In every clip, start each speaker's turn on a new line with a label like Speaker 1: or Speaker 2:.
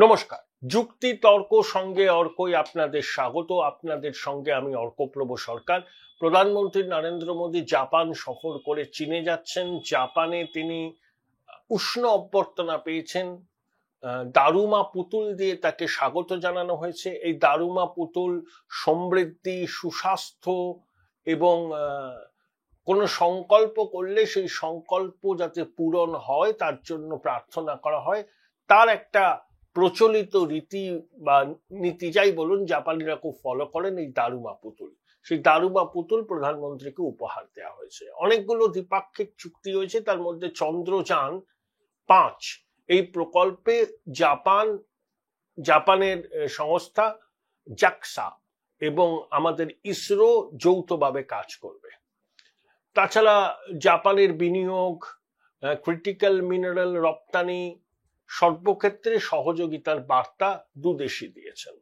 Speaker 1: নমস্কার, যুক্তি তর্ক সঙ্গে অর্কই আপনাদের স্বাগত। আপনাদের সঙ্গে আমি অর্কপ্রভ সরকার। প্রধানমন্ত্রী নরেন্দ্র মোদী জাপান সফর করে চীনে যাচ্ছেন। জাপানে তিনি উষ্ণ অভ্যর্থনা পেয়েছেন। দারুমা পুতুল দিয়ে তাকে স্বাগত জানানো হয়েছে। এই দারুমা পুতুল সমৃদ্ধি, সুস্বাস্থ্য এবং কোনো সংকল্প করলে সেই সংকল্প যাতে পূরণ হয় তার জন্য প্রার্থনা করা হয়, তার একটা প্রচলিত রীতি বা নীতি যাই বলুন, জাপানিরা খুব ফলো করেন এই দারুমা পুতুল। সেই দারুমা পুতুল প্রধানমন্ত্রীকে উপহার দেওয়া হয়েছে। অনেকগুলো দ্বিপাক্ষিক চুক্তি হয়েছে, তার মধ্যে চন্দ্রযান 5 এই প্রকল্পে জাপানের সংস্থা জাক্সা এবং আমাদের ইসরো যৌথভাবে কাজ করবে। তাছাড়া জাপানের বিনিয়োগ, ক্রিটিক্যাল মিনারেল রপ্তানি সর্বক্ষেত্রে সহযোগিতার বার্তা দুদেশই দিয়েছেন।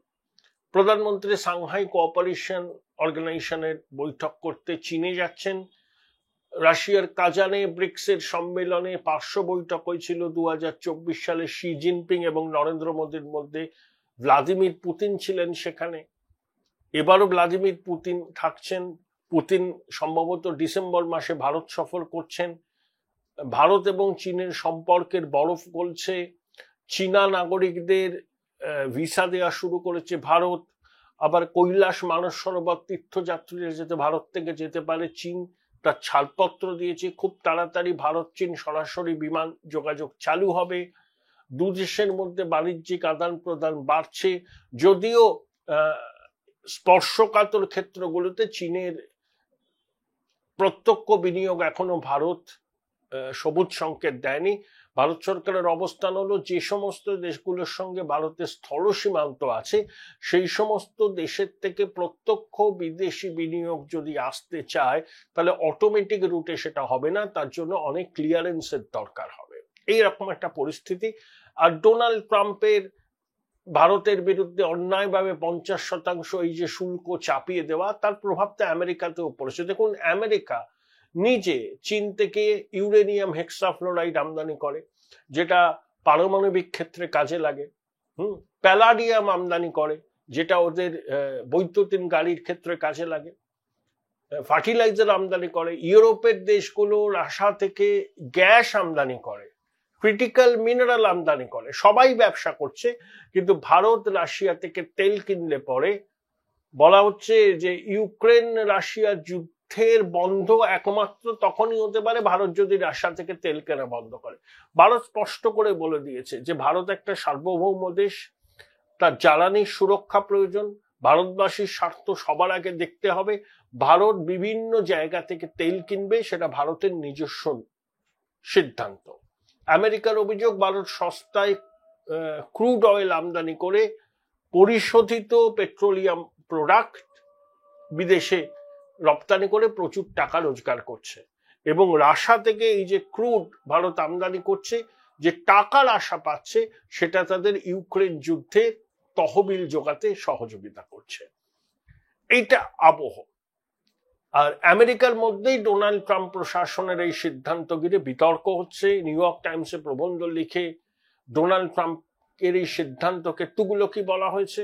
Speaker 1: প্রধানমন্ত্রী সাংহাই কোঅপারেশন অর্গানাইজেশনের বৈঠক করতে চীনে যাচ্ছেন। রাশিয়ার কাজানে ব্রিক্সের সম্মেলনে পার্শ্ব বৈঠক হয়েছিল 2024 সালে। শি জিনপিং এবং নরেন্দ্র মোদীর মধ্যে ভ্লাদিমির পুতিন ছিলেন সেখানে। এবারও ভ্লাদিমির পুতিন থাকছেন। পুতিন সম্ভবত ডিসেম্বর মাসে ভারত সফর করছেন। ভারত এবং চীনের সম্পর্কের বরফ গলছে। চীনা নাগরিকদের ভিসা দেওয়া শুরু করেছে ভারত। আবার কৈলাস মানস সরোবর তীর্থযাত্রীরা যাতে ভারত থেকে যেতে পারে, চীন তার ছাড়পত্র দিয়েছে। খুব তাড়াতাড়ি ভারত চীন সরাসরি বিমান যোগাযোগ চালু হবে। দু দেশের মধ্যে বাণিজ্যিক আদান প্রদান বাড়ছে, যদিও স্পর্শকাতর ক্ষেত্রগুলোতে চীনের প্রত্যক্ষ বিনিয়োগ এখনো ভারত সবুজ সংকেত দেয়নি। ভারত সরকারের অবস্থান হলো, যে সমস্ত দেশগুলোর সঙ্গে ভারতের স্থল সীমান্ত আছে সেই সমস্ত দেশের থেকে প্রত্যক্ষ বিদেশি বিনিয়োগ যদি আসতে চায় তাহলে অটোমেটিক রুটে সেটা হবে না, তার জন্য অনেক ক্লিয়ারেন্সের দরকার হবে। এইরকম একটা পরিস্থিতি। আর ডোনাল্ড ট্রাম্পের ভারতের বিরুদ্ধে অন্যায়ভাবে 50% এই যে শুল্ক চাপিয়ে দেওয়া, তার প্রভাব তো আমেরিকাতেও পড়েছে। দেখুন, আমেরিকা নিজে চীন থেকে ইউরেনিয়াম হেক্সাফ্লোরাইড আমদানি করে, যেটা পারমাণবিক ক্ষেত্রে কাজে লাগে। প্যালাডিয়াম আমদানি করে, যেটা ওদের বৈদ্যুতিন গাড়ির ক্ষেত্রে কাজে লাগে। ফার্টিলাইজার আমদানি করে। ইউরোপের দেশগুলো রাশিয়া থেকে গ্যাস আমদানি করে, ক্রিটিক্যাল মিনারেল আমদানি করে। সবাই ব্যবসা করছে, কিন্তু ভারত রাশিয়া থেকে তেল কিনলে পরে বলা হচ্ছে যে ইউক্রেন রাশিয়া যুদ্ধের বন্ধ একমাত্র তখনই হতে পারে ভারত যদি রাশিয়া থেকে তেল কেনা বন্ধ করে। ভারত স্পষ্ট করে বলে দিয়েছে যে ভারত একটা সার্বভৌম দেশ, তার জ্বালানির সুরক্ষা প্রয়োজন, ভারতবাসীর স্বার্থ সবার আগে দেখতে হবে। ভারত বিভিন্ন জায়গা থেকে তেল কিনবে, সেটা ভারতের নিজস্ব সিদ্ধান্ত। আমেরিকার অভিযোগ, ভারত সস্তায় ক্রুড অয়েল আমদানি করে পরিশোধিত পেট্রোলিয়াম প্রোডাক্ট বিদেশে রপ্তানি করে প্রচুর টাকা রোজগার করছে, এবং রাশিয়া থেকে এই যে ক্রুড ভারত আমদানি করছে, যে টাকার আশা পাচ্ছে, সেটা তাদের ইউক্রেন যুদ্ধে তহবিল জোগাতে সহযোগিতা করছে। এইটা আবহ। আর আমেরিকার মধ্যেই ডোনাল্ড ট্রাম্প প্রশাসনের এই সিদ্ধান্ত ঘিরে বিতর্ক হচ্ছে। নিউ ইয়র্ক টাইমসে প্রবন্ধ লিখে ডোনাল্ড ট্রাম্পের এই সিদ্ধান্তকে তুগলকি বলা হয়েছে।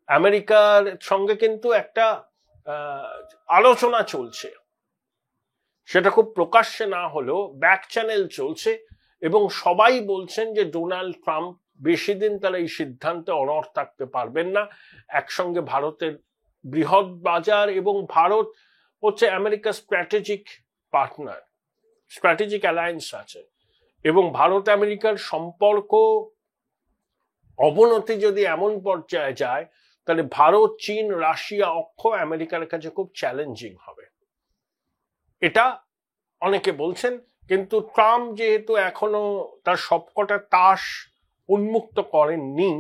Speaker 1: আমেরিকার সঙ্গে কিন্তু একটা আলোচনা চলছে, সেটা খুব প্রকাশ্যে না হলেও ব্যাক চ্যানেল চলছে, এবং সবাই বলছেন যে ডোনাল্ড ট্রাম্প বেশি দিন তারা এই সিদ্ধান্তে অনড় থাকতে পারবেন না। একসঙ্গে ভারতের বৃহৎ বাজার, এবং ভারত হচ্ছে আমেরিকার স্ট্র্যাটেজিক পার্টনার, স্ট্র্যাটেজিক অ্যালায়েন্স আছে, এবং ভারত আমেরিকার সম্পর্ক অবনতি যদি এমন পর্যায়ে যায় তাহলে ভারত, চীন, রাশিয়া অক্ষ আমেরিকার কাছে খুব চ্যালেঞ্জিং হবে, এটা অনেকে বলছেন। কিন্তু ট্রাম্প যেহেতু এখনো তার সবকটা তাস উন্মুক্ত করেননি,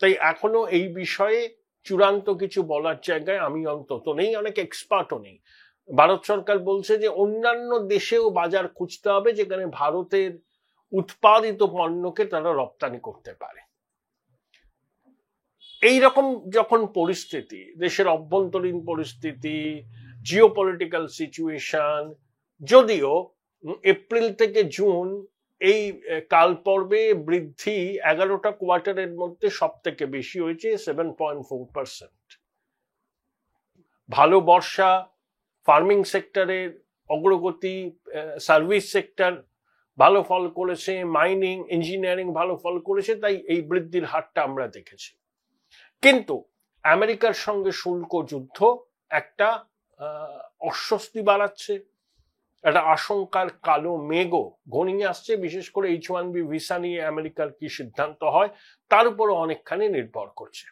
Speaker 1: তাই এখনো এই বিষয়ে চূড়ান্ত কিছু বলার জায়গায় আমি অন্তত নেই, অনেক এক্সপার্টও নেই। ভারত সরকার বলছে যে অন্যান্য দেশেও বাজার খুঁজতে হবে যেখানে ভারতের উৎপাদিত পণ্যকে তারা রপ্তানি করতে পারে। এইরকম যখন পরিস্থিতি, দেশের অভ্যন্তরীণ পরিস্থিতি, জিওপলিটিক্যাল সিচুয়েশন, যদিও এপ্রিল থেকে জুন এই কাল পর্বে বৃদ্ধি 11টা কোয়ার্টারের মধ্যে সব থেকে বেশি হয়েছে 7.4%। ভালো বর্ষা, ফার্মিং সেক্টরের অগ্রগতি, সার্ভিস সেক্টর ভালো ফল করেছে, মাইনিং, ইঞ্জিনিয়ারিং ভালো ফল করেছে, তাই এই বৃদ্ধির হারটা আমরা দেখেছি। কিন্তু আমেরিকার সঙ্গে শুল্ক যুদ্ধ একটা অস্বস্তি বাড়াচ্ছে, একটা আশঙ্কার কালো মেঘও ঘনিয়ে আসছে। বিশেষ করে H1B ভিসা নিয়ে আমেরিকার কি সিদ্ধান্ত হয় তার উপরও অনেকখানি নির্ভর করছে।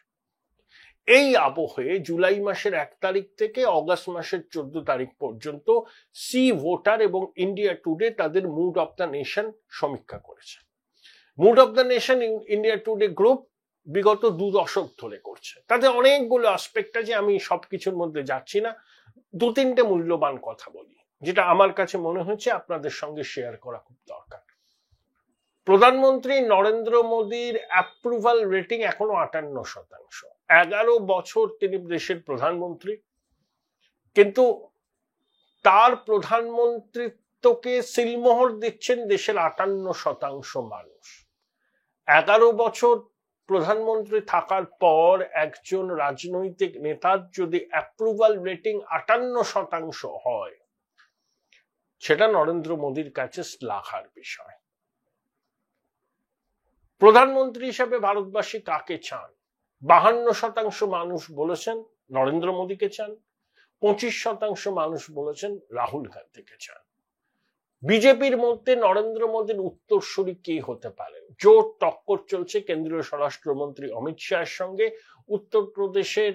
Speaker 1: এই আবহে জুলাই মাসের 1 তারিখ থেকে অগস্ট মাসের 14 তারিখ পর্যন্ত সি ভোটার এবং ইন্ডিয়া টুডে তাদের মুড অফ দ্য নেশন সমীক্ষা করেছে। Mood of the nation India Today group বিগত 2 দশক ধরে করছে। তাতে অনেকগুলো অ্যাসপেক্ট আছে, আমি সবকিছুর মধ্যে যাচ্ছি না। 2-3টে মূল্যবান কথা বলি যেটা আমার কাছে মনে হচ্ছে আপনাদের সঙ্গে শেয়ার করা খুব দরকার। প্রধানমন্ত্রী নরেন্দ্র মোদীর অ্যাপ্রুভাল রেটিং এখনো 58%। 11 বছর তিনি দেশের প্রধানমন্ত্রী, কিন্তু তার প্রধানমন্ত্রিত্বকে সিলমোহর দিচ্ছেন দেশের 58% মানুষ। 11 বছর প্রধানমন্ত্রী থাকার পর একজন রাজনৈতিক নেতার যদি অ্যাপ্রুভাল রেটিং 58% হয়, সেটা নরেন্দ্র মোদীর কাছে শ্লাঘার বিষয়। প্রধানমন্ত্রী হিসেবে ভারতবাসী কাকে চান? 52% মানুষ বলেছেন নরেন্দ্র মোদীকে চান, 25% মানুষ বলেছেন রাহুল গান্ধীকে চান। বিজেপির মধ্যে নরেন্দ্র মোদীর উত্তরসূরি কে হতে পারে? জোর টক্কর চলছে কেন্দ্রীয় স্বরাষ্ট্রমন্ত্রী অমিত শাহের সঙ্গে উত্তরপ্রদেশের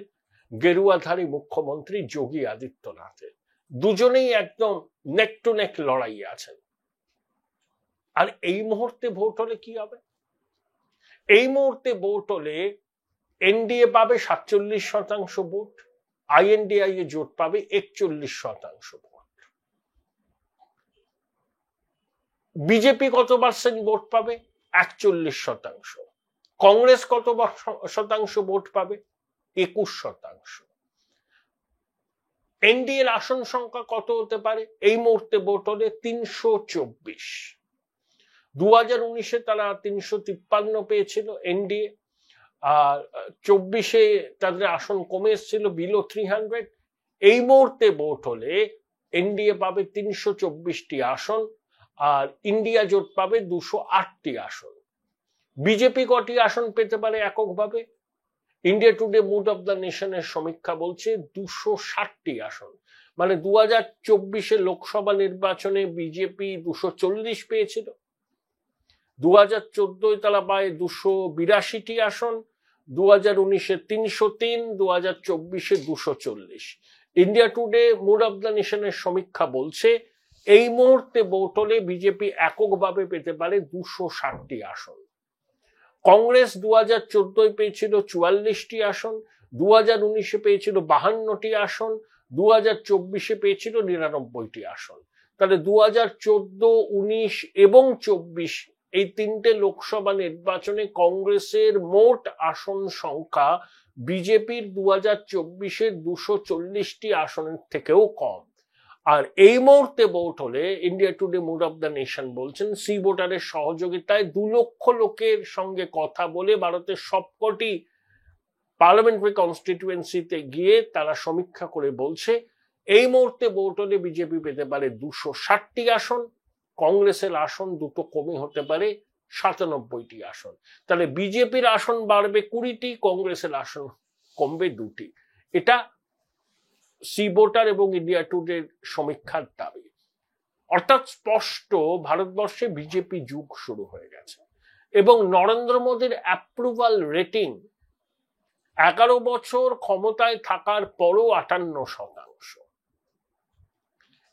Speaker 1: গেরুয়াধারী মুখ্যমন্ত্রী যোগী আদিত্যনাথের। দুজনেই একদম নেক টু নেক লড়াইয়ে আছেন। আর এই মুহূর্তে ভোট হলে কি হবে? এই মুহূর্তে ভোট হলে এনডিএ পাবে 47% ভোট, আইএনডিআই এ জোট পাবে 41% ভোট। বিজেপি কত পার্সেন্ট ভোট পাবে? 41%। কংগ্রেস কত শতাংশ ভোট পাবে? 21%। এনডিএর আসন সংখ্যা কত হতে পারে? এই মুহূর্তে ভোট হলে 324। 2019-এ তারা 353 পেয়েছিল এনডিএ, আর 24-এ তাদের আসন কমে এসেছিল বিলো 300। এই মুহূর্তে ভোট হলে এনডিএ পাবে 324টি আসন, আর ইন্ডিয়া জোট পাবে 208টি আসন। বিজেপি কটি আসন পেতে পারে এককভাবে? India Today mood of the নেশনের সমীক্ষা বলছে 260টি আসন। মানে 2024-এ লোকসভা নির্বাচনে বিজেপি 240 পেয়েছিল, 2014-এ তারা পায় 282টি আসন, 2019-এ 303, 2024-এ 240। India Today mood of the নেশনের সমীক্ষা বলছে এই মুহূর্তে ভোট হলে বিজেপি এককভাবে পেতে পারে 260টি আসন। কংগ্রেস 2014-এ পেয়েছিল 44টি আসন, 2019-এ পেয়েছিল 52টি আসন, 2024-এ পেয়েছিল 99টি আসন। তাহলে 2014, 19 এবং 24 এই 3টে লোকসভা নির্বাচনে কংগ্রেসের মোট আসন সংখ্যা বিজেপির 2024-এর 240টি আসনের থেকেও কম। আর এই মুহূর্তে ভোট হলে India Today mood of the nation বলছেন সি ভোটারের সহযোগিতায় 2 লক্ষ লোকের সঙ্গে কথা বলে ভারতের সবকটি পার্লামেন্টারি কনস্টিটিউয়েন্সিতে গিয়ে তারা সমীক্ষা করে বলছে এই মুহূর্তে ভোট হলে বিজেপি পেতে পারে 260টি আসন, কংগ্রেসের আসন দুটো কমে হতে পারে 97টি আসন। তাহলে বিজেপির আসন বাড়বে 20টি, কংগ্রেসের আসন কমবে 2টি। এটা সি ভোটার এবং ইন্ডিয়া টুডের সমীক্ষার দাবি। অর্থাৎ স্পষ্ট ভারতবর্ষে বিজেপি যুগ শুরু হয়ে গেছে এবং নরেন্দ্র মোদীর অ্যাপ্রুভাল রেটিং 11 বছর ক্ষমতায় থাকার পরও 58%।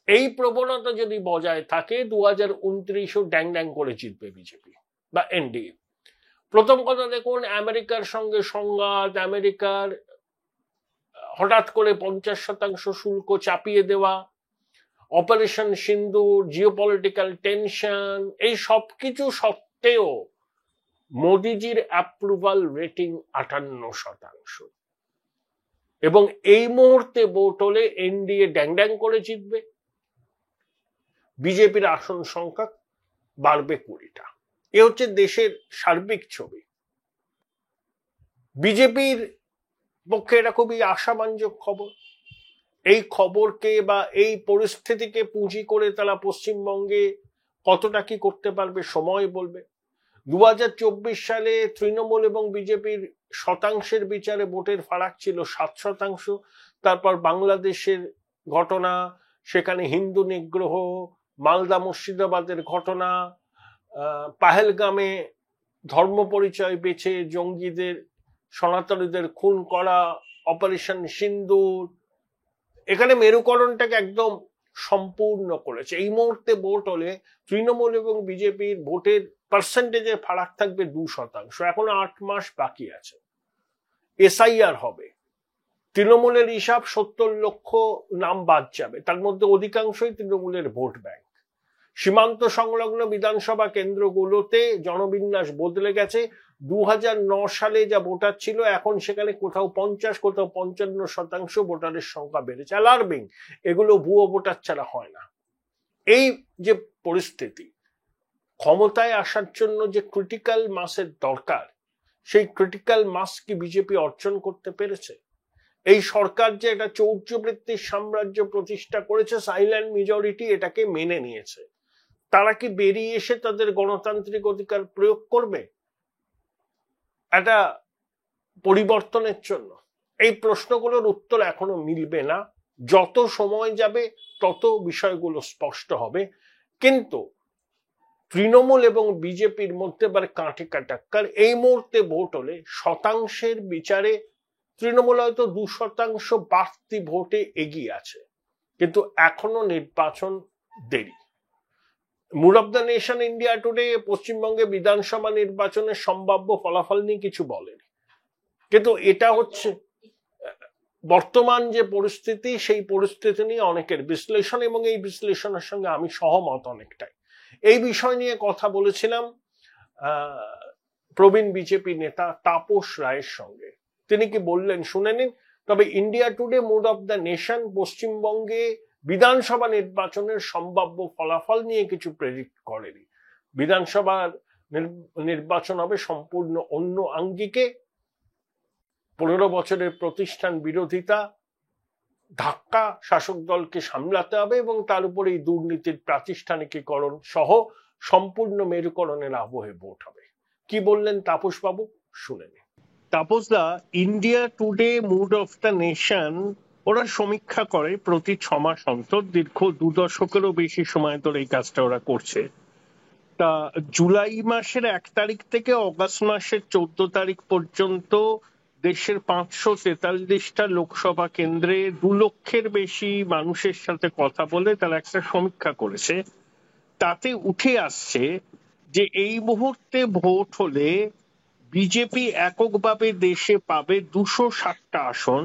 Speaker 1: এই প্রবণতা যদি বজায় থাকে 2029-ও ড্যাং ড্যাং করে জিতবে বিজেপি বা এনডিএ। প্রথম কথা দেখুন, আমেরিকার সঙ্গে সংঘাত, আমেরিকার হঠাৎ করে 50% শুল্ক চাপিয়ে দেওয়া, অপারেশন সিন্দুর, জিওপলিটিক্যাল টেনশন, এই সবকিছু সত্ত্বেও মোদিজির অ্যাপ্রুভাল রেটিং 58%। এবং এই মুহূর্তে ভোট হলে এনডিএ ড্যাং ড্যাং করে জিতবে। বিজেপির আসন সংখ্যা বাড়বে 20টা। এ হচ্ছে দেশের সার্বিক ছবি। বিজেপির পক্ষে এটা খুবই আশাব্যঞ্জক খবর। এই খবরকে বা এই পরিস্থিতিকে পুঁজি করে তারা পশ্চিমবঙ্গে কতটা কি করতে পারবে সময় বলবে। 2024 সালে তৃণমূল এবং বিজেপির শতাংশের বিচারে ভোটের ফারাক ছিল 7%। তারপর বাংলাদেশের ঘটনা, সেখানে হিন্দু নিগ্রহ, মালদা মুর্শিদাবাদের ঘটনা, পাহেলগামে ধর্ম পরিচয় বেছে জঙ্গিদের সনাতনীদের খুন করা, অপারেশন সিন্দুর, এখানে মেরুকরণটাকে একদম সম্পূর্ণ করেছে। এই মুহূর্তে ভোট হলে তৃণমূল এবং বিজেপির ভোটের পার্সেন্টেজে ফারাক থাকবে 2%। এখনো 8 মাস বাকি আছে। এসআইআর হবে। তৃণমূলের হিসাব 70 লক্ষ নাম বাদ যাবে, তার মধ্যে অধিকাংশই তৃণমূলের ভোট ব্যাংক। সীমান্ত সংলগ্ন বিধানসভা কেন্দ্রগুলোতে জনবিন্যাস বদলে গেছে। 2009 সালে যা ভোটার ছিল এখন সেখানে কোথাও 50, কোথাও 55% ভোটারের সংখ্যা বেড়েছে। অ্যালার্মিং। এগুলো ভুয়ো ভোটার ছাড়া হয় না। এই যে পরিস্থিতি, ক্ষমতায় আসার জন্য যে ক্রিটিক্যাল মাসের দরকার, সেই ক্রিটিক্যাল মাস কি বিজেপি অর্জন করতে পেরেছে? এই সরকার যে একটা চৌর্যবৃত্তির সাম্রাজ্য প্রতিষ্ঠা করেছে, সাইলেন্ট মেজরিটি এটাকে মেনে নিয়েছে। তারা কি বেরিয়ে এসে তাদের গণতান্ত্রিক অধিকার প্রয়োগ করবে একটা পরিবর্তনের জন্য? এই প্রশ্নগুলোর উত্তর এখনো মিলবে না। যত সময় যাবে তত বিষয়গুলো স্পষ্ট হবে। কিন্তু তৃণমূল এবং বিজেপির মধ্যে এবার কাঁটে কাটাক্কার। এই মুহূর্তে ভোট হলে শতাংশের বিচারে তৃণমূল হয়তো 2% বাড়তি ভোটে এগিয়ে আছে, কিন্তু এখনো নির্বাচন দেরি। Mood of the nation India Today পশ্চিমবঙ্গে বিধানসভা নির্বাচনের সম্ভাব্য ফলাফল নিয়ে কিছু বলেনি, কিন্তু এটা হচ্ছে বর্তমান যে পরিস্থিতি, সেই পরিস্থিতি নিয়ে অনেকের বিশ্লেষণ, এবং এই বিশ্লেষণের সঙ্গে আমি সহমত অনেকটাই। এই বিষয় নিয়ে কথা বলেছিলাম প্রবীণ বিজেপি নেতা তাপস রায়ের সঙ্গে। তিনি কি বললেন শুনে নিন। তবে India Today mood of the nation পশ্চিমবঙ্গে বিধানসভা নির্বাচনের সম্ভাব্য ফলাফল নিয়ে কিছু প্রেডিক্ট করেনি। বিধানসভার নির্বাচন হবে সম্পূর্ণ অন্য আঙ্গিকে। 15 বছরের প্রতিষ্ঠান বিরোধিতা, ধাক্কা শাসক দলকে সামলাতে হবে, এবং তার উপরে এই দুর্নীতির প্রাতিষ্ঠানিকীকরণ সহ সম্পূর্ণ মেরুকরণের আবহে ভোট হবে। কি বললেন তাপস বাবু, শুনে নিন। তাপসদা, India Today mood of the Nation ওরা সমীক্ষা করে প্রতি 6 মাস অন্তর। দীর্ঘ 2 দশকেরও বেশি সময় ধরে এই কাজটা ওরা করছে। তা জুলাই মাসের 1 তারিখ থেকে অগাস্ট মাসের 14 তারিখ পর্যন্ত দেশের 543টা লোকসভা কেন্দ্রে 2 লক্ষের বেশি মানুষের সাথে কথা বলে তারা একটা সমীক্ষা করেছে। তাতে উঠে আসছে যে এই মুহূর্তে ভোট হলে বিজেপি এককভাবে দেশে পাবে 260টা আসন,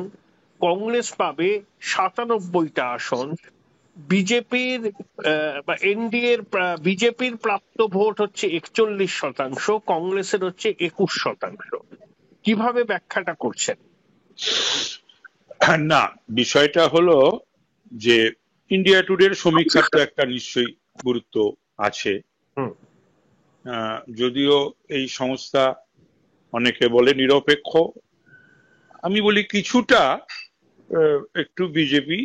Speaker 1: কংগ্রেস পাবে 97টা আসন। বিজেপির বা এনডিএর বিজেপির প্রাপ্ত ভোট হচ্ছে 41%, কংগ্রেসের হচ্ছে 21%। কিভাবে ব্যাখ্যাটা করছেন?
Speaker 2: না, বিষয়টা হলো যে ইন্ডিয়া টুডের সমীক্ষার তো একটা নিশ্চয়ই গুরুত্ব আছে। যদিও এই সংস্থা অনেকে বলে নিরপেক্ষ, আমি বলি কিছুটা একটু বিজেপি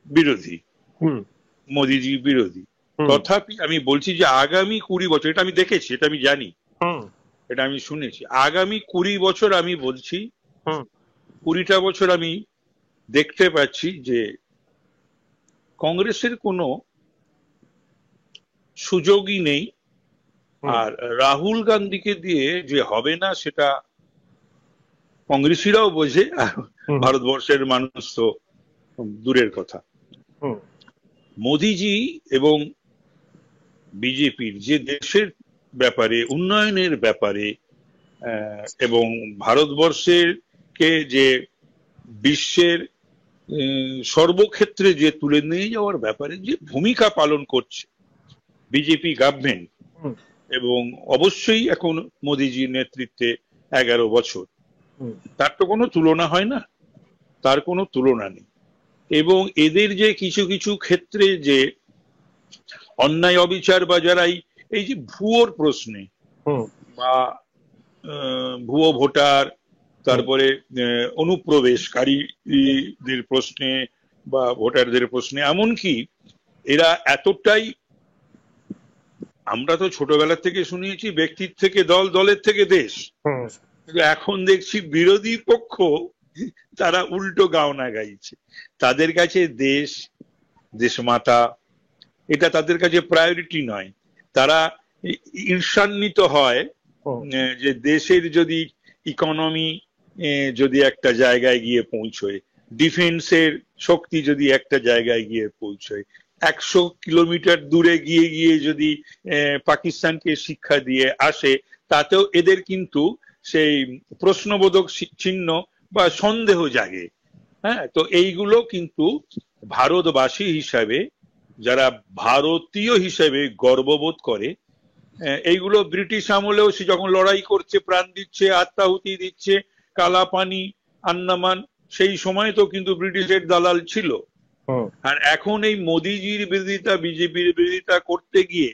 Speaker 2: বিরোধী, মোদিজি বিরোধী। তথাপি আমি বলছি যে আগামী 20 বছর, এটা আমি দেখেছি, এটা আমি জানি, এটা আমি শুনেছি, আগামী 20 বছর আমি বলছি 20টা বছর আমি দেখতে পাচ্ছি যে কংগ্রেসের কোনো সুযোগই নেই। আর রাহুল গান্ধীকে দিয়ে যে হবে না সেটা কংগ্রেসীরাও বোঝে, আর ভারতবর্ষের মানুষ তো দূরের কথা। মোদিজি এবং বিজেপির যে দেশের ব্যাপারে, উন্নয়নের ব্যাপারে এবং ভারতবর্ষের কে যে বিশ্বের সর্বক্ষেত্রে যে তুলে নিয়ে যাওয়ার ব্যাপারে যে ভূমিকা পালন করছে বিজেপি গভর্নমেন্ট, এবং অবশ্যই এখন মোদিজির নেতৃত্বে 11 বছর, তার তো কোনো তুলনা হয় না, তার কোনো তুলনা নেই। এবং এদের যে কিছু কিছু ক্ষেত্রে যে অন্যায় অবিচার বা যারাই এই যে ভুয়োর প্রশ্নে বা ভুয়ো ভোটার, তারপরে অনুপ্রবেশকারীদের প্রশ্নে বা ভোটারদের প্রশ্নে, এমনকি এরা এতটাই, আমরা তো ছোটবেলা থেকে শুনিয়েছি ব্যক্তির থেকে দল, দলের থেকে দেশ, এখন দেখছি বিরোধী পক্ষ তারা উল্টো গাওনা গাইছে। তাদের কাছে দেশ, দেশমাতা এটা তাদের কাছে প্রায়োরিটি নয়। তারা ঈর্ষান্বিত হয় যে দেশের যদি ইকোনমি যদি একটা জায়গায় গিয়ে পৌঁছয়, ডিফেন্সের শক্তি যদি একটা জায়গায় গিয়ে পৌঁছয়, 100 কিলোমিটার দূরে গিয়ে গিয়ে যদি পাকিস্তানকে শিক্ষা দিয়ে আসে, তাতেও এদের কিন্তু সেই প্রশ্নবোধক চিহ্ন বা সন্দেহ জাগে। হ্যাঁ, তো এইগুলো কিন্তু ভারতবাসী হিসাবে, যারা ভারতীয় হিসেবে গর্ববোধ করে, এইগুলো ব্রিটিশ আমলেও সে যখন লড়াই করছে, প্রাণ দিচ্ছে, আত্মাহুতি দিচ্ছে, কালাপানি, আন্দামান, সেই সময় তো কিন্তু ব্রিটিশের দালাল ছিল। আর এখন এই মোদিজির বিরোধিতা, বিজেপির বিরোধিতা করতে গিয়ে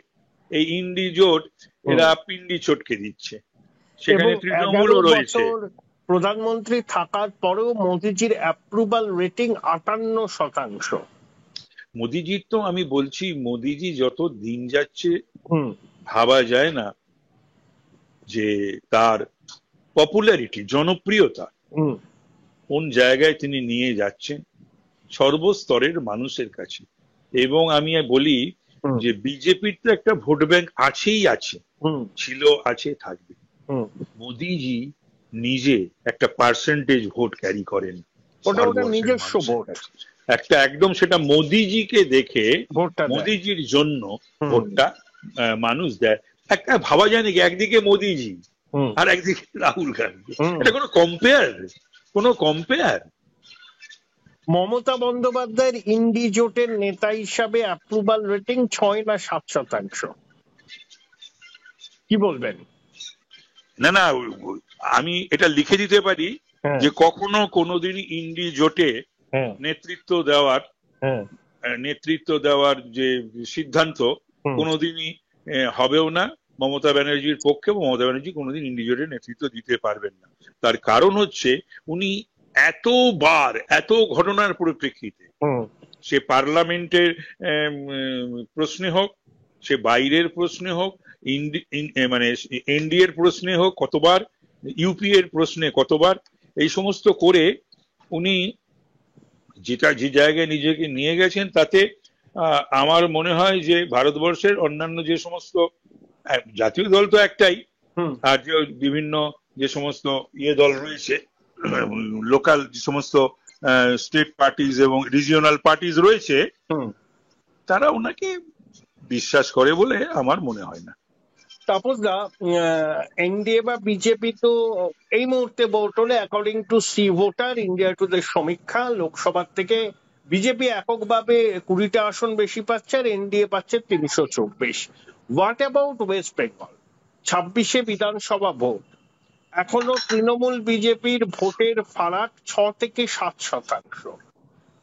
Speaker 2: এই ইন্ডি জোট এরা পিন্ডি চটকে দিচ্ছে। সেখানে তৃণমূলও রয়েছে।
Speaker 1: প্রধানমন্ত্রী থাকার পরেও মোদিজির অ্যাপ্রুভাল রেটিং 58%।
Speaker 2: মোদিজির তো আমি বলছি, মোদিজি যত দিন যাচ্ছে ভাবা যায় না যে তার পপুলারিটি, জনপ্রিয়তা কোন জায়গায় তিনি নিয়ে যাচ্ছেন সর্বস্তরের মানুষের কাছে। এবং আমি বলি যে বিজেপির তো একটা ভোট ব্যাংক আছেই আছে, ছিল, আছে, থাকবে। মোদিজি নিজে একটা পার্সেন্টেজ ভোট ক্যারি করেন,
Speaker 1: নিজস্ব ভোট
Speaker 2: একটা, একদম সেটা মোদিজিকে দেখে, মোদিজির জন্য ভোটটা মানুষ দেয়। একটা ভাবা যায় নাকি একদিকে মোদিজি আর একদিকে রাহুল গান্ধী, এটা কোনো কম্পেয়ার? কোনো কম্পেয়ার?
Speaker 1: মমতা বন্দ্যোপাধ্যায়ের ইন্ডি জোটের নেতা হিসাবে অ্যাপ্রুভাল রেটিং 6 না 7%। কি বলবেন?
Speaker 2: না না, আমি এটা লিখে দিতে পারি যে কখনো কোনোদিন ইন্ডি জোটে নেতৃত্ব দেওয়ার যে সিদ্ধান্ত কোনোদিনই হবেও না মমতা ব্যানার্জির পক্ষে। মমতা ব্যানার্জি কোনোদিন ইন্ডি জোটের নেতৃত্ব দিতে পারবেন না। তার কারণ হচ্ছে উনি এতবার, এত ঘটনার পরিপ্রেক্ষিতে, সে পার্লামেন্টের প্রশ্নে হোক, সে বাইরের প্রশ্নে হোক, মানে এনডিএর প্রশ্নে হোক কতবার, ইউপি এর প্রশ্নে কতবার, এই সমস্ত করে উনি যেটা যে জায়গায় নিজেকে নিয়ে গেছেন, তাতে আমার মনে হয় যে ভারতবর্ষের অন্যান্য যে সমস্ত জাতীয় দল তো একটাই, আর যে বিভিন্ন যে সমস্ত দল রয়েছে, লোকাল যে সমস্ত স্টেট পার্টিজ এবং রিজিওনাল পার্টিজ রয়েছে, তারা ওনাকে বিশ্বাস করে বলে আমার মনে হয় না।
Speaker 1: তাপসদা, এনডিএ বা বিজেপি তো এই মুহূর্তে ভোট হলে according to C Voter India Today সমীক্ষা, লোকসভার থেকে বিজেপি এককভাবে 20টা আসন বেশি পাচ্ছে আর এনডিএ পাচ্ছে 324। What about West Bengal? 26-এ বিধানসভা ভোট, এখনো তৃণমূল বিজেপির ভোটের ফারাক 6 থেকে 7%।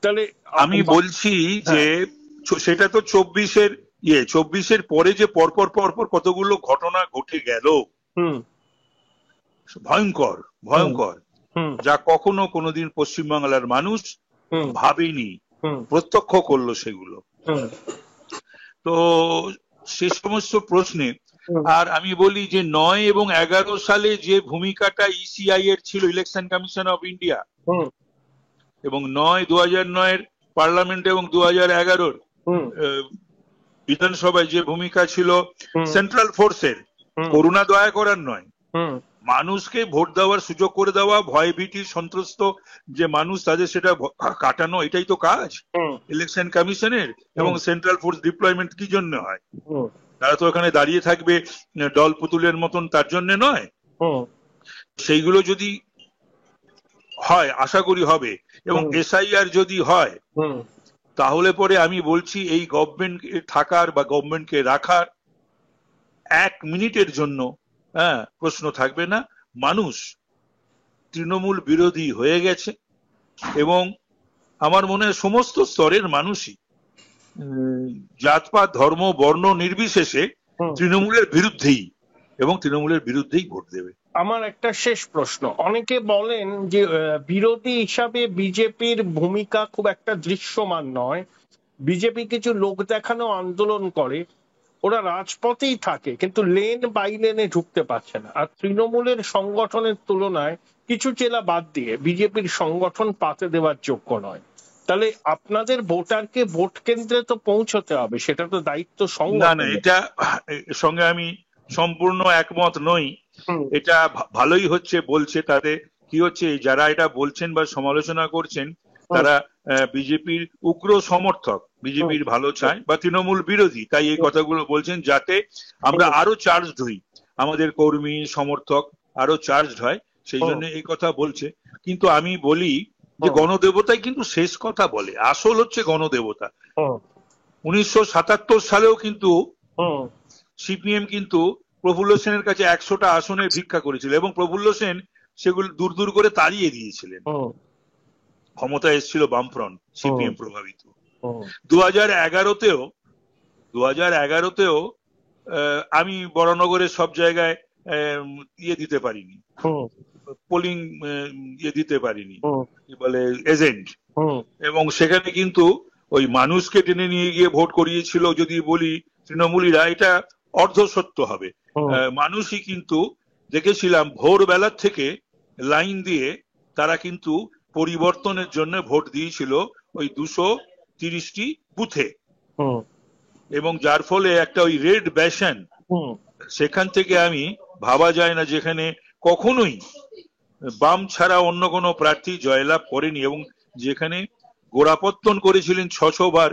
Speaker 1: তাহলে
Speaker 2: আমি বলছি যে সেটা তো 24-এর পরে যে পরপর পরপর কতগুলো ঘটনা ঘটে গেল, ভয়ঙ্কর ভয়ঙ্কর, যা কখনো কোনোদিন পশ্চিমবাংলার মানুষ ভাবেনি, প্রত্যক্ষ করলো সেগুলো। তো সে সমস্ত প্রশ্নে, আর আমি বলি যে 9 এবং 11 সালে যে ভূমিকাটা ইসিআই এর ছিল, ইলেকশন কমিশন অফ ইন্ডিয়া, এবং 2009-এর পার্লামেন্ট এবং 2011-র বিধানসভায় যে ভূমিকা ছিল সেন্ট্রাল ফোর্সের, করুণা দয়া করার নয়, মানুষকে ভোট দেওয়ার সুযোগ করে দেওয়া, ভয়ভীতি সন্ত্রস্ত যে মানুষ, তাদের সেটা কাটানো, এটাই তো কাজ ইলেকশন কমিশনের। এবং সেন্ট্রাল ফোর্স ডিপ্লয়মেন্ট কি জন্য হয়? তারা তো এখানে দাঁড়িয়ে থাকবে দল পুতুলের মতন, তার জন্য নয়। সেইগুলো যদি হয়, আশা করি হবে, এবং এসআইআর যদি হয়, তাহলে পরে আমি বলছি এই গভর্নমেন্ট থাকার বা গভর্নমেন্টকে রাখার 1 মিনিটের জন্য প্রশ্ন থাকবে না। মানুষ তৃণমূল বিরোধী হয়ে গেছে, এবং আমার মনে হয় সমস্ত স্তরের মানুষই, জাতপাত, ধর্ম, বর্ণ নির্বিশেষে তৃণমূলের বিরুদ্ধেই এবং তৃণমূলের বিরুদ্ধেই ভোট দেবে।
Speaker 1: আমার একটা শেষ প্রশ্ন, অনেকে বলেন যে বিরোধী হিসাবে বিজেপির ভূমিকা খুব একটা দৃশ্যমান নয়, বিজেপি কিছু লোক দেখানো আন্দোলন করে, ওরা রাজপথেই থাকে কিন্তু লেন বাই লেনে ঢুকতে পারছে না, আর তৃণমূলের সংগঠনের তুলনায় কিছু জেলা বাদ দিয়ে বিজেপির সংগঠন পাতে দেওয়ার যোগ্য নয়। তাহলে আপনাদের ভোটারকে ভোট কেন্দ্রে তো পৌঁছতে হবে, সেটা তো দায়িত্ব সংগঠন।
Speaker 2: না, এটা সঙ্গে আমি সম্পূর্ণ একমত নই। এটা ভালোই হচ্ছে বলছে, তাতে কি হচ্ছে, যারা এটা বলছেন বা সমালোচনা করছেন তারা বিজেপির উগ্র সমর্থক, বিজেপির ভালো চায় বা তৃণমূল বিরোধী, তাই এই কথাগুলো বলছেন যাতে আমরা আরো চার্জড হই, আমাদের কর্মী সমর্থক আরো চার্জড হয়, সেই জন্য এই কথা বলছে। কিন্তু আমি বলি যে গণদেবতাই কিন্তু শেষ কথা বলে, আসল হচ্ছে গণদেবতা। 1977 সালেও কিন্তু সিপিএম কিন্তু প্রফুল্ল সেনের কাছে 100টা আসনের ভিক্ষা করেছিল এবং প্রফুল্ল সেন সেগুলো দূর দূর করে তাড়িয়ে দিয়েছিলেন। ক্ষমতায় এসেছিল বামফ্রন্ট, সিপিএম প্রভাবিত। 2011তেও আমি বরানগরের সব জায়গায় দিতে পারিনি, পোলিং দিতে পারিনি, কি বলে এজেন্ট, এবং সেখানে কিন্তু ওই মানুষকে টেনে নিয়ে গিয়ে ভোট করিয়েছিল যদি বলি তৃণমূলীরা, এটা অর্ধসত্য হবে। মানুষই কিন্তু দেখেছিলাম ভোরবেলার থেকে লাইন দিয়ে তারা কিন্তু পরিবর্তনের জন্য ভোট দিয়েছিল ওই 230টি বুথে, এবং যার ফলে একটা ওই রেড ব্যাশন, সেখান থেকে আমি ভাবা যায় না যেখানে কখনোই বাম ছাড়া অন্য কোনো প্রার্থী জয়লাভ করেনি, এবং যেখানে গোড়াপত্তন করেছিলেন 600 বার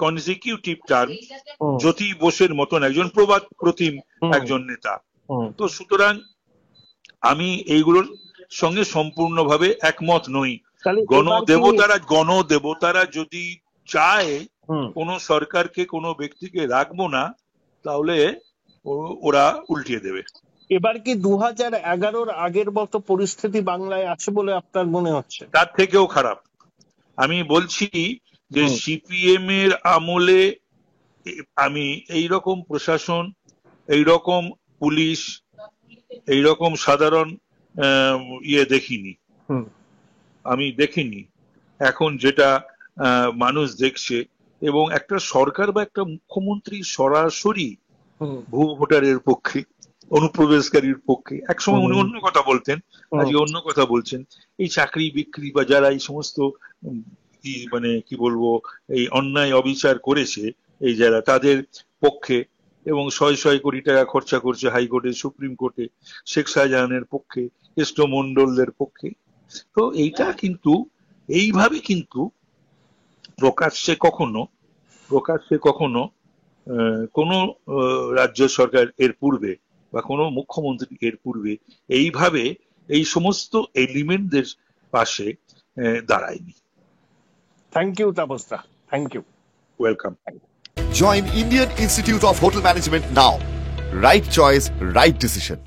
Speaker 2: কনজিকিউটিভ টার্ম জ্যোতি বোসের মতন একজন প্রবাদ প্রতিম একজন নেতা। তো সুতরাং আমি এইগুলোর সঙ্গে সম্পূর্ণভাবে একমত নই। গণদেবতারা যদি চায় কোন সরকারকে, কোনো ব্যক্তিকে রাখবো না, তাহলে ওরা উল্টিয়ে দেবে।
Speaker 1: এবার কি 2011-র আগের মতো পরিস্থিতি বাংলায় আছে বলে আপনার মনে হচ্ছে?
Speaker 2: তার থেকেও খারাপ। আমি বলছি যে সিপিএম এর আমলে আমি এইরকম প্রশাসন, এইরকম পুলিশ, এইরকম সাধারণ দেখিনি। এখন যেটা মানুষ দেখছে, এবং একটা সরকার বা একটা মুখ্যমন্ত্রী সরাসরি ভুয়ো ভোটারের পক্ষে, অনুপ্রবেশকারীর পক্ষে, একসময় উনি অন্য কথা বলতেন, আজকে অন্য কথা বলছেন। এই চাকরি বিক্রি বা যারা এই সমস্ত মানে কি বলবো এই অন্যায় অবিচার করেছে, এই যারা, তাদের পক্ষে, এবং 100 কোটি টাকা খরচা করছে হাইকোর্টে, সুপ্রিম কোর্টে, শেখ শাহজাহানের পক্ষে, কেষ্টমন্ডলদের পক্ষে। তো এইটা কিন্তু এইভাবে কিন্তু প্রকাশ্যে কখনো কোনো রাজ্য সরকার এর পূর্বে বা কোনো মুখ্যমন্ত্রী এর পূর্বে এইভাবে এই সমস্ত এলিমেন্টদের পাশে দাঁড়ায়নি।
Speaker 1: থ্যাংক ইউ তাপস দা, thank you,
Speaker 2: welcome.
Speaker 3: Join Indian Institute of Hotel Management now. Right choice, right decision.